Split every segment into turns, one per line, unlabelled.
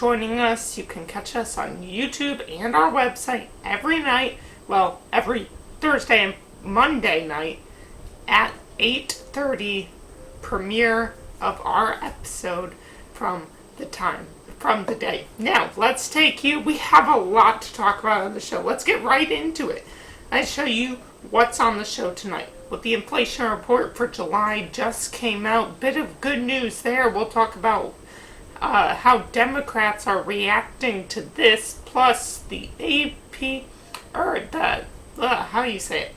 joining us. You can catch us on YouTube and our website every night. Well, every Thursday and Monday night at 8:30, premiere of our episode from the day. Now, we have a lot to talk about on the show. Let's get right into it. I show you what's on the show tonight. Well, the inflation report for July just came out. Bit of good news there. We'll talk about how Democrats are reacting to this, plus the AP, or how do you say it?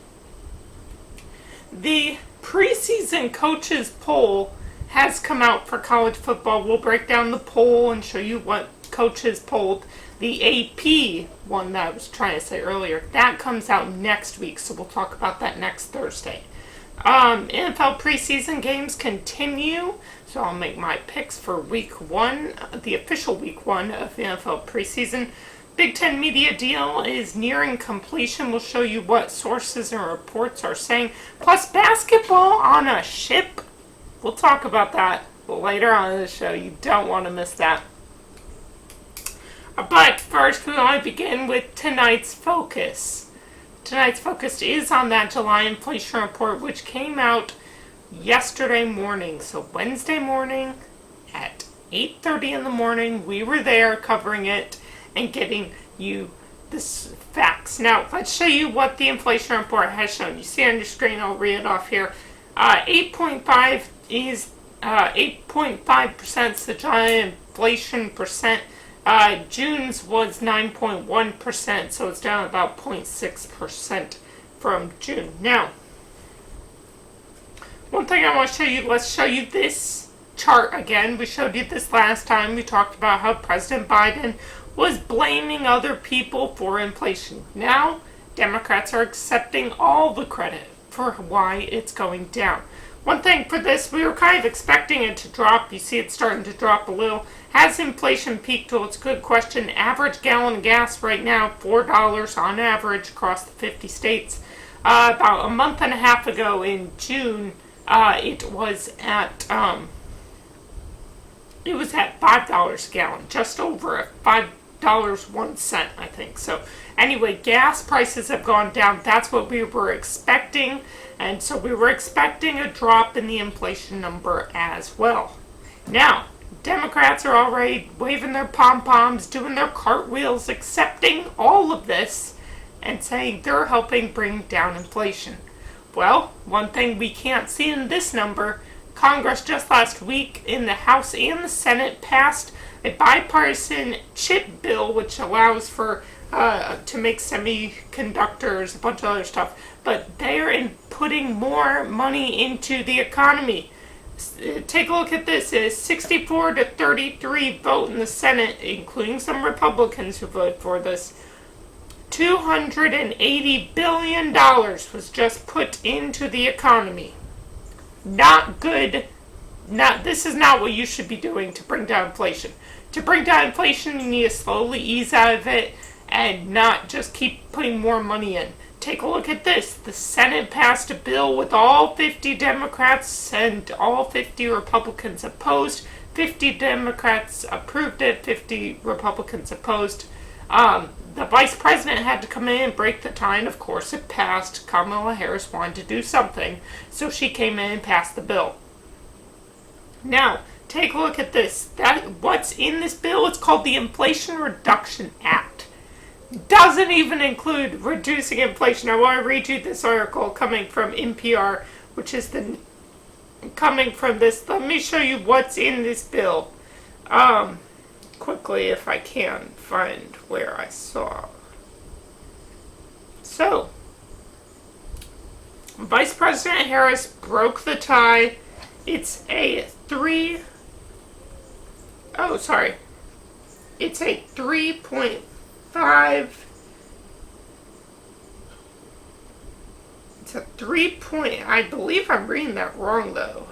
The preseason coaches poll has come out for college football. We'll break down the poll and show you what coaches polled. The AP one that I was trying to say earlier, that comes out next week, so we'll talk about that next Thursday. NFL preseason games continue, so I'll make my picks for week one, the official week one of the NFL preseason. Big Ten media deal is nearing completion. We'll show you what sources and reports are saying. Plus basketball on a ship. We'll talk about that later on in the show. You don't want to miss that. But first, we want to begin with tonight's focus. Tonight's focus is on that July inflation report, which came out yesterday morning. So Wednesday morning at 8:30 in the morning, we were there covering it and getting you the facts. Now, let's show you what the inflation report has shown. You see on your screen, I'll read it off here. 8.5 is 8.5% is the July inflation percent. June's was 9.1%, so it's down about 0.6% from June. Now, one thing I want to show you, let's show you this chart again. We showed you this last time. We talked about how President Biden was blaming other people for inflation. Now, Democrats are accepting all the credit for why it's going down. One thing for this, we were kind of expecting it to drop. You see it's starting to drop a little. Has inflation peaked? Well, it's a good question. Average gallon of gas right now, $4 on average across the 50 states. About a month and a half ago in June, it was at $5 a gallon, just over $5.01, I think. So anyway, gas prices have gone down. That's what we were expecting. And so we were expecting a drop in the inflation number as well. Now, Democrats are already waving their pom-poms, doing their cartwheels, accepting all of this, and saying they're helping bring down inflation. Well, one thing we can't see in this number, Congress just last week in the House and the Senate passed a bipartisan chip bill, which allows for to make semiconductors, a bunch of other stuff, but they're putting more money into the economy. Take a look at this. It's 64 to 33 vote in the Senate, including some Republicans who voted for this. $280 billion was just put into the economy. Not good. This is not what you should be doing to bring down inflation. To bring down inflation, you need to slowly ease out of it and not just keep putting more money in. Take a look at this. The Senate passed a bill with all 50 Democrats and all 50 Republicans opposed. 50 Democrats approved it, 50 Republicans opposed. The vice president had to come in and break the tie, and of course it passed. Kamala Harris wanted to do something, so she came in and passed the bill. Now, take a look at this. What's in this bill? It's called the Inflation Reduction Act. Doesn't even include reducing inflation. I want to read you this article coming from NPR, which is coming from this. Let me show you what's in this bill. Quickly, if I can find where I saw. So, Vice President Harris broke the tie. It's a 3.5. It's a 3 I believe I'm reading that wrong though.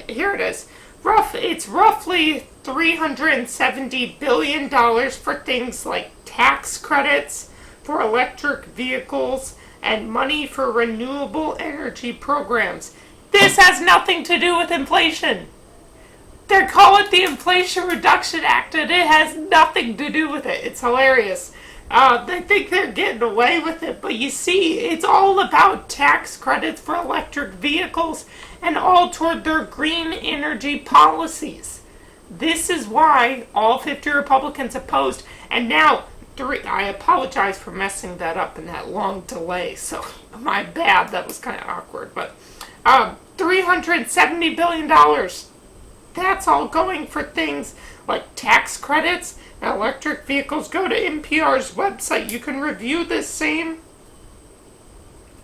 Here it is. It's roughly $370 billion for things like tax credits for electric vehicles and money for renewable energy programs. This has nothing to do with inflation. They call it the Inflation Reduction Act, and it has nothing to do with it. It's hilarious. They think they're getting away with it, but you see, it's all about tax credits for electric vehicles and all toward their green energy policies. This is why all 50 Republicans opposed, and now I apologize for messing that up in that long delay, so my bad, that was kind of awkward, but $370 billion. That's all going for things like tax credits and electric vehicles. Go to NPR's website. You can review this same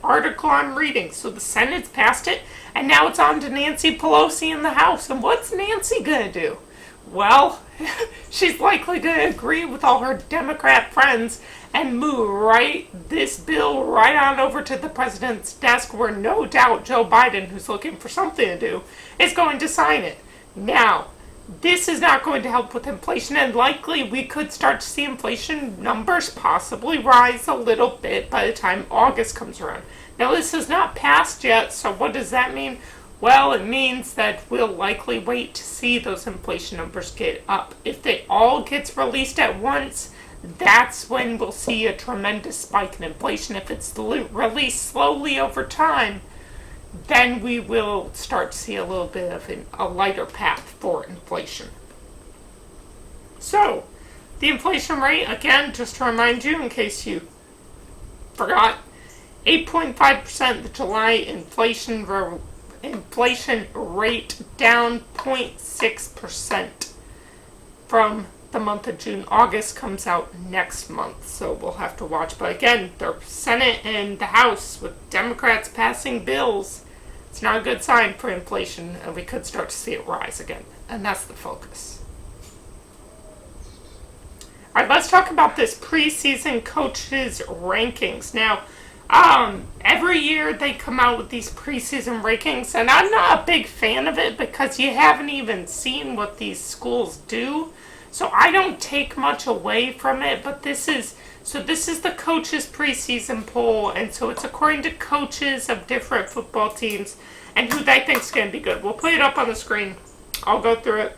article I'm reading. So the Senate's passed it, and now it's on to Nancy Pelosi in the House. And what's Nancy going to do? Well, she's likely to agree with all her Democrat friends and move this bill right on over to the president's desk, where no doubt Joe Biden, who's looking for something to do, is going to sign it. Now, this is not going to help with inflation, and likely we could start to see inflation numbers possibly rise a little bit by the time August comes around. Now, this is not passed yet, so what does that mean? Well, it means that we'll likely wait to see those inflation numbers get up. If they all gets released at once, that's when we'll see a tremendous spike in inflation. If it's released slowly over time, then we will start to see a little bit of a lighter path for inflation. So, the inflation rate, again, just to remind you in case you forgot, 8.5%, the July inflation rate down 0.6% from the month of June. August comes out next month, so we'll have to watch. But again, the Senate and the House with Democrats passing bills, it's not a good sign for inflation, and we could start to see it rise again. And that's the focus. Alright, let's talk about this preseason coaches rankings. Now, every year they come out with these preseason rankings, and I'm not a big fan of it because you haven't even seen what these schools do. So I don't take much away from it, but this is the coaches' preseason poll, and so it's according to coaches of different football teams and who they think is going to be good. We'll put it up on the screen. I'll go through it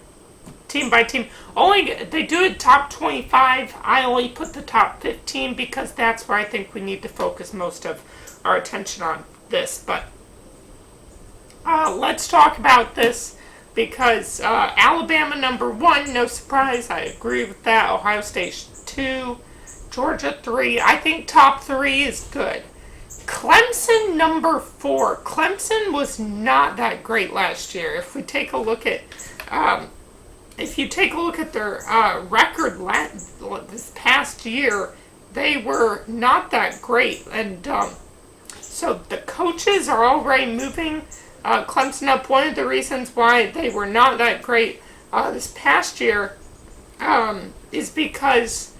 team by team. They do it top 25. I only put the top 15 because that's where I think we need to focus most of our attention on this. But let's talk about this because Alabama number 1, no surprise, I agree with that. Ohio State 2, Georgia 3. I think top 3 is good. Clemson number 4. Clemson was not that great last year. If you take a look at their record this past year, they were not that great, and so the coaches are already moving Clemson up. One of the reasons why they were not that great this past year is because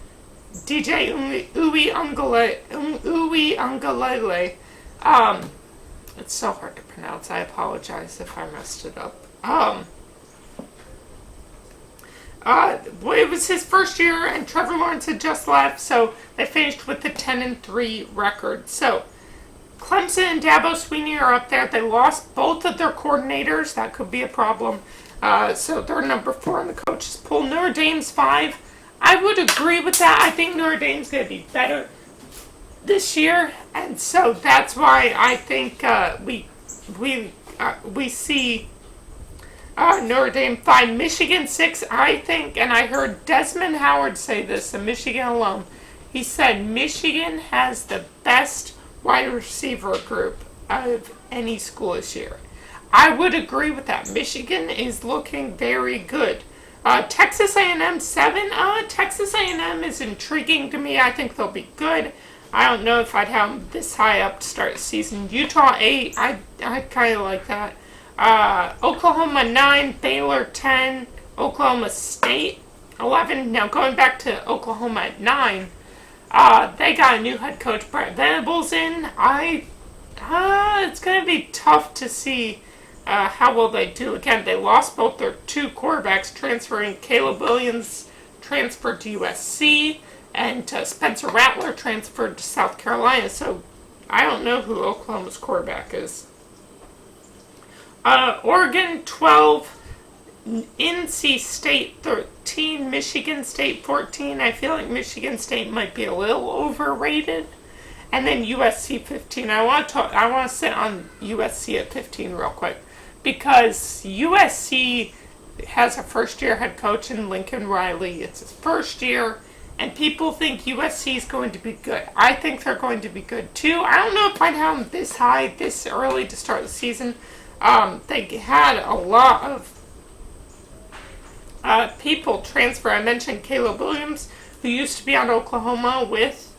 DJ Uiagalelei, it's so hard to pronounce. I apologize if I messed it up. It was his first year, and Trevor Lawrence had just left, so they finished with the 10-3 record. So Clemson and Dabo Swinney are up there. They lost both of their coordinators. That could be a problem. So they're number 4 in the coaches poll. Notre Dame's 5. I would agree with that. I think Notre Dame's going to be better this year, and so that's why I think we see Notre Dame 5. Michigan 6, I think, and I heard Desmond Howard say this, a Michigan alum. He said Michigan has the best wide receiver group out of any school this year. I would agree with that. Michigan is looking very good. Texas A&M 7. Texas A&M is intriguing to me. I think they'll be good. I don't know if I'd have them this high up to start the season. Utah 8. I kind of like that. Oklahoma 9. Baylor 10. Oklahoma State 11. Now going back to Oklahoma at 9. They got a new head coach, Brett Venables, in. It's going to be tough to see how well they do. Again, they lost both their 2 quarterbacks, transferring. Caleb Williams transferred to USC, and Spencer Rattler transferred to South Carolina. So I don't know who Oklahoma's quarterback is. Oregon 12. NC State 13, Michigan State 14. I feel like Michigan State might be a little overrated. And then USC 15. I want to sit on USC at 15 real quick because USC has a first-year head coach in Lincoln Riley. It's his first year, and people think USC is going to be good. I think they're going to be good too. I don't know if I'd have them this high this early to start the season. They had a lot of people transfer. I mentioned Caleb Williams, who used to be on Oklahoma with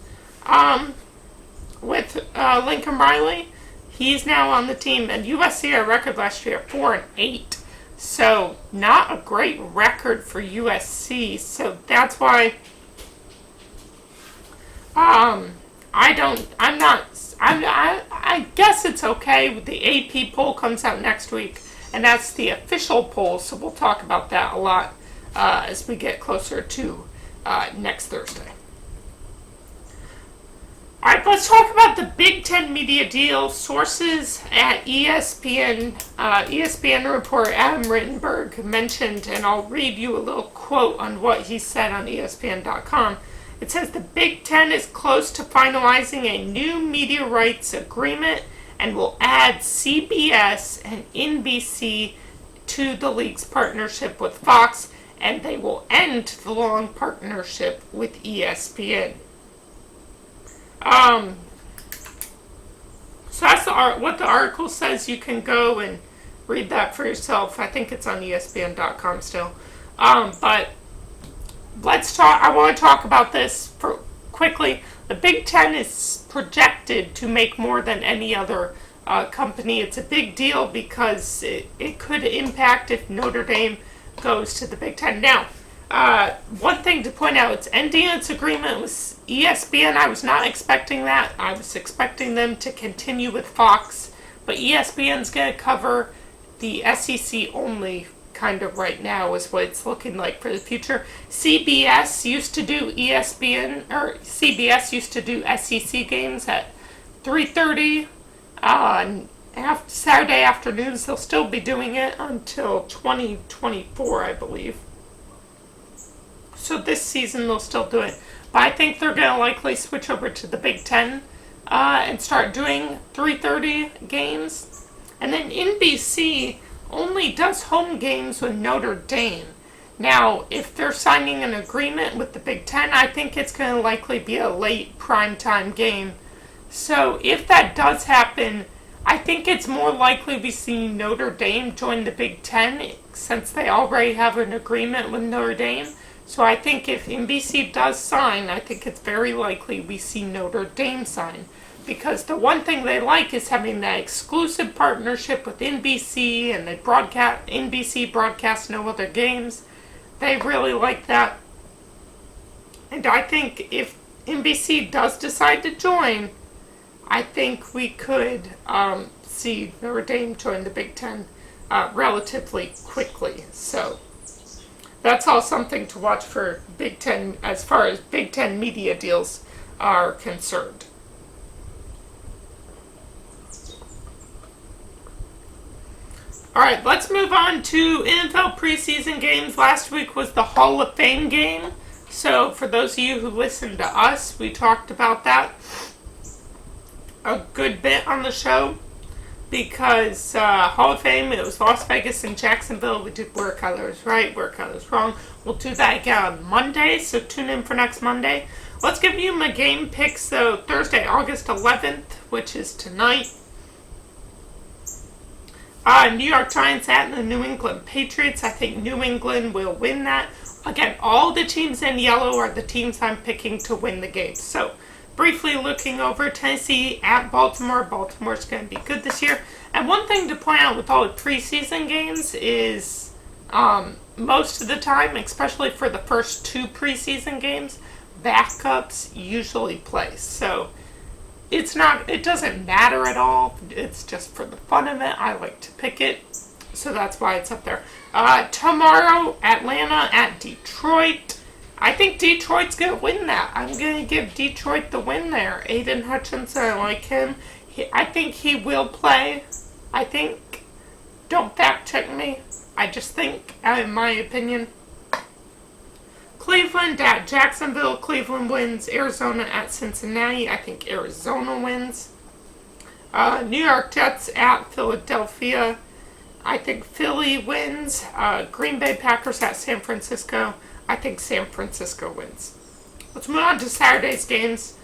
Lincoln Riley. He's now on the team, and USC had a record last year 4-8. So not a great record for USC. So that's why I guess it's okay. The AP poll comes out next week, and that's the official poll. So we'll talk about that a lot as we get closer to next Thursday. All right, let's talk about the Big Ten media deal. Sources at ESPN, ESPN reporter Adam Rittenberg mentioned, and I'll read you a little quote on what he said on ESPN.com. It says the Big Ten is close to finalizing a new media rights agreement and will add CBS and NBC to the league's partnership with Fox, and they will end the long partnership with ESPN. So that's what the article says. You can go and read that for yourself. I think it's on ESPN.com still. But let's talk. I want to talk about this quickly. The Big Ten is projected to make more than any other company. It's a big deal because it could impact if Notre Dame goes to the Big Ten. Now, one thing to point out, it's ending its agreement with ESPN. I was not expecting that. I was expecting them to continue with Fox, but ESPN's going to cover the SEC only kind of right now is what it's looking like for the future. CBS used to do CBS used to do SEC games at 3:30 on Saturday afternoons. They'll still be doing it until 2024, I believe. So this season they'll still do it. But I think they're going to likely switch over to the Big Ten and start doing 3:30 games. And then NBC only does home games with Notre Dame. Now, if they're signing an agreement with the Big Ten, I think it's going to likely be a late primetime game. So if that does happen, I think it's more likely we see Notre Dame join the Big Ten since they already have an agreement with Notre Dame. So I think if NBC does sign, I think it's very likely we see Notre Dame sign. Because the one thing they like is having that exclusive partnership with NBC, and NBC broadcasts no other games. They really like that. And I think if NBC does decide to join, I think we could see Notre Dame join the Big Ten relatively quickly. So that's all something to watch for Big Ten as far as Big Ten media deals are concerned. All right, let's move on to NFL preseason games. Last week was the Hall of Fame game. So for those of you who listened to us, we talked about that a good bit on the show. Because Hall of Fame, it was Las Vegas and Jacksonville. We did where Cuyler is right, where Cuyler is wrong. We'll do that again on Monday, so tune in for next Monday. Let's give you my game picks. So Thursday, August 11th, which is tonight. New York Giants at the New England Patriots. I think New England will win that. Again, all the teams in yellow are the teams I'm picking to win the game. So, briefly looking over Tennessee at Baltimore. Baltimore's going to be good this year. And one thing to point out with all the preseason games is most of the time, especially for the first two preseason games, backups usually play. So, it doesn't matter at all. It's just for the fun of it. I like to pick it. So that's why it's up there. Tomorrow, Atlanta at Detroit. I think Detroit's going to win that. I'm going to give Detroit the win there. Aiden Hutchinson, I like him. I think he will play. I think, don't fact check me. I just think, in my opinion, Cleveland at Jacksonville. Cleveland wins. Arizona at Cincinnati. I think Arizona wins. New York Jets at Philadelphia. I think Philly wins. Green Bay Packers at San Francisco. I think San Francisco wins. Let's move on to Saturday's games.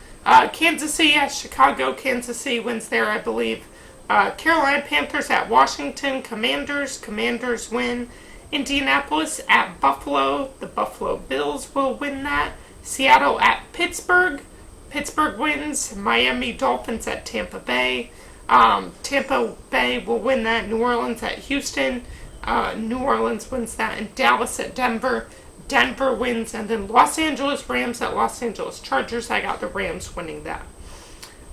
Kansas City at Chicago. Kansas City wins there, I believe. Carolina Panthers at Washington Commanders. Commanders win. Indianapolis at Buffalo. The Buffalo Bills will win that. Seattle at Pittsburgh. Pittsburgh wins. Miami Dolphins at Tampa Bay. Tampa Bay will win that. New Orleans at Houston. New Orleans wins that. And Dallas at Denver. Denver wins. And then Los Angeles Rams at Los Angeles Chargers. I got the Rams winning that.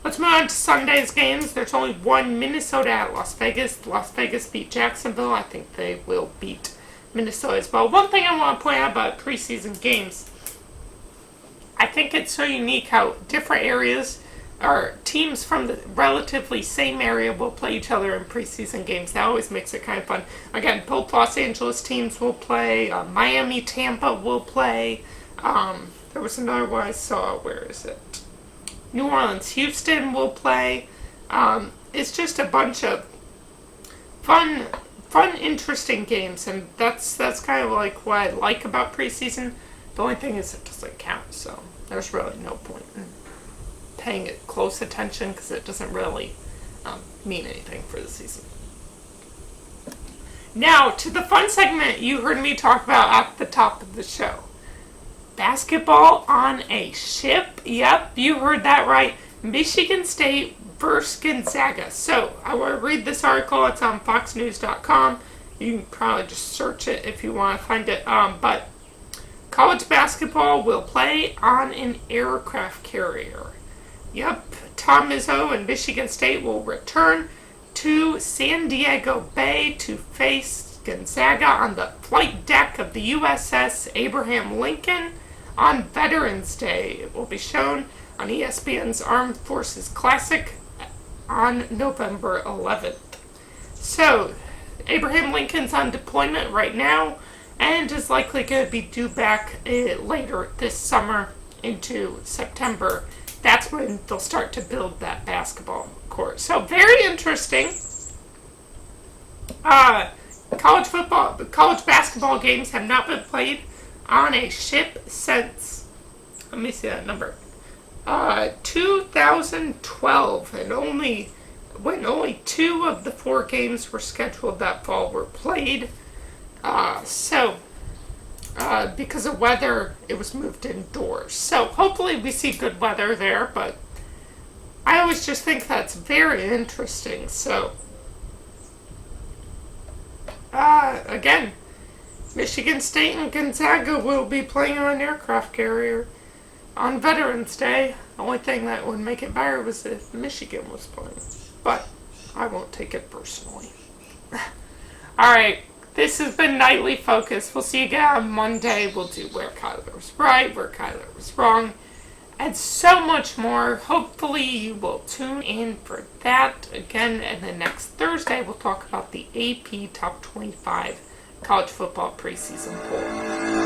Let's move on to Sunday's games. There's only one. Minnesota at Las Vegas. Las Vegas beat Jacksonville. I think they will beat Minnesota as well. One thing I want to point out about preseason games, I think it's so unique how different areas or teams from the relatively same area will play each other in preseason games. That always makes it kind of fun. Again, both Los Angeles teams will play. Miami, Tampa will play. There was another one I saw. Where is it? New Orleans, Houston will play. It's just a bunch of fun, interesting games, and that's kind of like what I like about preseason. The only thing is it doesn't count, so there's really no point in paying it close attention because it doesn't really mean anything for the season. Now, to the fun segment you heard me talk about at the top of the show. Basketball on a ship. Yep, you heard that right. Michigan State versus Gonzaga. So, I want to read this article. It's on foxnews.com. You can probably just search it if you want to find it. But college basketball will play on an aircraft carrier. Yep, Tom Izzo and Michigan State will return to San Diego Bay to face Gonzaga on the flight deck of the USS Abraham Lincoln on Veterans Day. It will be shown on ESPN's Armed Forces Classic on November 11th. So, Abraham Lincoln's on deployment right now and is likely going to be due back later this summer into September. That's when they'll start to build that basketball court. So, very interesting. College basketball games have not been played on a ship since, let me see that number, 2012, and when only 2 of the 4 games were scheduled that fall were played. Because of weather, it was moved indoors. So hopefully we see good weather there, but I always just think that's very interesting. So, again, Michigan State and Gonzaga will be playing on an aircraft carrier on Veterans Day. The only thing that would make it better was if Michigan was playing. But I won't take it personally. Alright, this has been Nightly Focus. We'll see you again on Monday. We'll do where Cuyler was right, where Cuyler was wrong, and so much more. Hopefully you will tune in for that again. And then next Thursday we'll talk about the AP Top 25 College Football Preseason Poll.